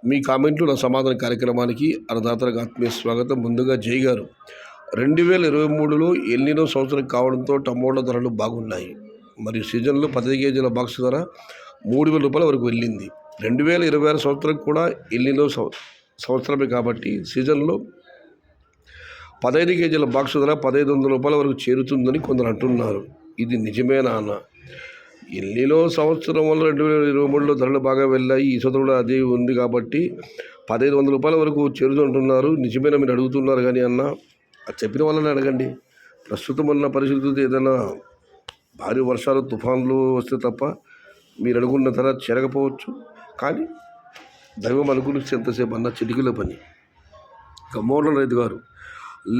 మీ కామెంట్లు నా సమాధాన కార్యక్రమానికి అన్నదాతలకు ఆత్మీయ స్వాగతం. ముందుగా జై గారు 2023లో ఎల్నినో సంవత్సరం కావడంతో టమోటా ధరలు బాగున్నాయి. మరియు సీజన్లో 10 కేజీల బాక్స్ ధర 3,000 రూపాయల వరకు వెళ్ళింది. 2026 సంవత్సరం కూడా ఎల్నినో సంవత్సరమే కాబట్టి సీజన్లో 15 కేజీల బాక్స్ ధర 1,500 రూపాయల వరకు చేరుతుందని కొందరు అంటున్నారు. ఇది నిజమేనా అన్న? ఎల్నినో సంవత్సరం వల్ల 2023లో ధరలు బాగా వెళ్ళాయి. ఈ సంవత్సరంలో అదే ఉంది కాబట్టి 1,500 రూపాయల వరకు చేరుతుంటున్నారు. నిజమేనా మీరు అడుగుతున్నారు కానీ అన్న, అది చెప్పిన వాళ్ళని అడగండి. ప్రస్తుతం ఉన్న పరిస్థితులతో ఏదైనా భారీ వర్షాలు తుఫాన్లు వస్తే తప్ప మీరు అనుకున్న ధర చేరకపోవచ్చు. కానీ దైవం అనుకూలిస్తే ఎంతసేపు అన్న చిటికల పని. ఇక మోడల్ రైతు గారు,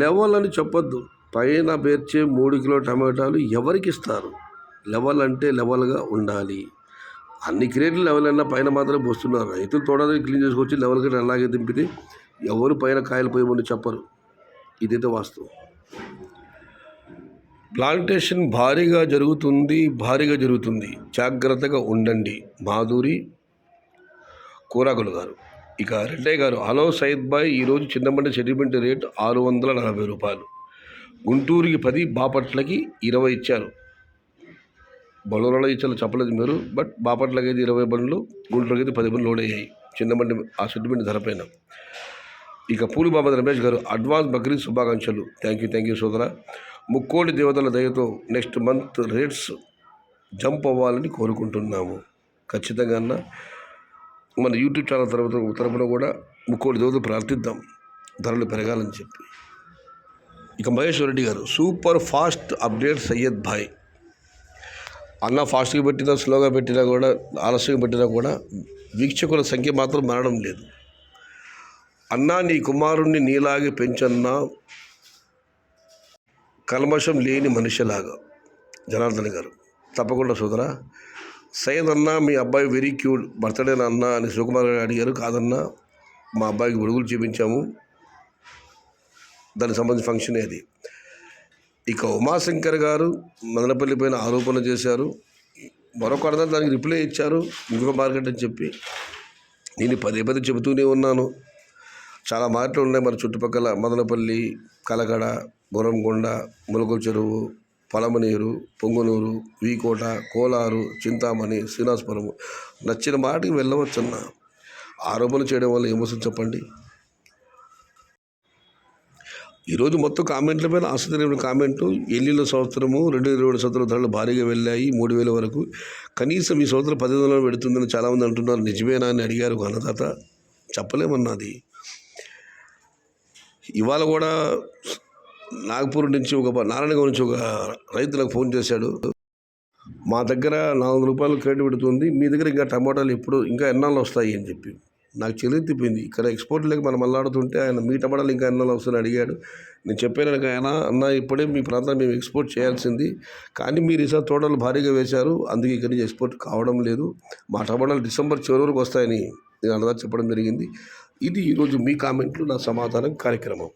లెవెల్ అని చెప్పొద్దు. పైన పేర్చే 3 కిలో టమాటాలు ఎవరికి ఇస్తారు? లెవెల్ అంటే లెవెల్గా ఉండాలి. అన్ని క్రేట్లు లెవెల్ అయినా పైన మాత్రమే పోస్తున్నారు. రైతులు తోడని క్లీన్ చేసుకొచ్చి లెవెల్ కింద అలాగే దింపితే ఎవరు పైన కాయలు పోయమని చెప్పరు. ఇదైతే వాస్తవం. ప్లాంటేషన్ భారీగా జరుగుతుంది. జాగ్రత్తగా ఉండండి. మాధురి కూరాకులు గారు. ఇక రెడ్డయ్య గారు, హలో సయ్యద్ బాయ్, ఈరోజు చింతమండి సెటిల్మెంట్ రేట్ 640 రూపాయలు. గుంటూరుకి 10, బాపట్లకి 20 ఇచ్చారు. బళ్ళూరులో ఇచ్చారు చెప్పలేదు మీరు, బట్ బాపట్లకి అయితే 20 బండ్లు, గుంటూరుకి అయితే 10 బండ్లు లోడ్ అయ్యాయి చిన్నమండి ఆ సెటిల్మెంట్ ధర పైన. ఇక పూలి బాబా రమేష్ గారు, అడ్వాన్స్ బక్రీద్ శుభాకాంక్షలు. థ్యాంక్ యూ సోదర. ముక్కోటి దేవతల దయతో నెక్స్ట్ మంత్ రేట్స్ జంప్ అవ్వాలని కోరుకుంటున్నాము. ఖచ్చితంగా అన్న, మన యూట్యూబ్ ఛానల్ తరపున కూడా ముక్కోటి దేవతలు ప్రార్థిద్దాం ధరలు పెరగాలని చెప్పి. ఇక మహేశ్వర్ రెడ్డి గారు, సూపర్ ఫాస్ట్ అప్డేట్ సయ్యద్ భాయ్ అన్న. ఫాస్ట్గా పెట్టినా, స్లోగా పెట్టినా కూడా, ఆలస్యంగా పెట్టినా కూడా వీక్షకుల సంఖ్య మాత్రం మారడం లేదు. అన్నా, నీ కుమారుణ్ణి నీలాగే పెంచన్నా, కల్మషం లేని మనిషిలాగా. జనార్దన్ గారు, తప్పకుండా సోదరా. సయ్యద్ అన్న, మీ అబ్బాయి వెరీ క్యూట్, బర్త్డేనా అన్న అని శివకుమార్ గారు అడిగారు. కాదన్నా, మా అబ్బాయికి విడుగులు చేయించాము, దానికి సంబంధించిన ఫంక్షనే అది. ఇక ఉమాశంకర్ గారు మదనపల్లి పైన ఆరోపణలు చేశారు. మరొక అర్థం దానికి రిప్లై ఇచ్చారు, ఇంకొక మార్కెట్ అని చెప్పి. నేను పదే చెబుతూనే ఉన్నాను. చాలా మార్కెట్లు ఉన్నాయి మన చుట్టుపక్కల. మదనపల్లి, కలగడ, గొరంకొండ, ములకల చెరువు, పొలమనీరు, పొంగునూరు, వీకోట, కోలారు, చింతామణి, శ్రీనివాసపురం. నచ్చిన మాటకి వెళ్ళవచ్చన్న. ఆరోపణలు చేయడం వల్ల ఏమొస్తుంది చెప్పండి. ఈరోజు మొత్తం కామెంట్ల పైన ఆసక్తికరమైన కామెంట్లు. ఎల్నినో సంవత్సరము 2022 సంవత్సరం ధరలు భారీగా వెళ్ళాయి 3,000 వరకు. కనీసం ఈ సంవత్సరం 10,000 పెడుతుందని చాలామంది అంటున్నారు. నిజమేనా అని అడిగారు అన్నదాత. చెప్పలేమన్నది. ఇవాళ కూడా నాగపూర్ నుంచి నారాయణగౌడ్ నుంచి ఒక రైతు నాకు ఫోన్ చేశాడు. మా దగ్గర 400 రూపాయలు క్రెడిట్ పెడుతుంది, మీ దగ్గర ఇంకా టమాటాలు ఇంకా ఎన్నాళ్ళు వస్తాయి అని చెప్పి. నాకు చెల్లిపోయింది. ఇక్కడ ఎక్స్పోర్ట్ లేక మనం మళ్ళాడుతుంటే ఆయన మీ టమాటాలు ఇంకా ఎన్నాళ్ళు వస్తుందని అడిగాడు. నేను చెప్పాను ఆయన, అన్న ఇప్పుడే మీ ప్రాంతాన్ని మేము ఎక్స్పోర్ట్ చేయాల్సింది, కానీ మీరు ఈసారి తోటలు భారీగా వేశారు, అందుకే ఇక్కడి నుంచి ఎక్స్పోర్ట్ కావడం లేదు. మా టమాటాలు డిసెంబర్ చివరి వరకు వస్తాయని నేను అన్నదా చెప్పడం జరిగింది. ఇది ఈరోజు మీ కామెంట్లు నా సమాధానం కార్యక్రమం.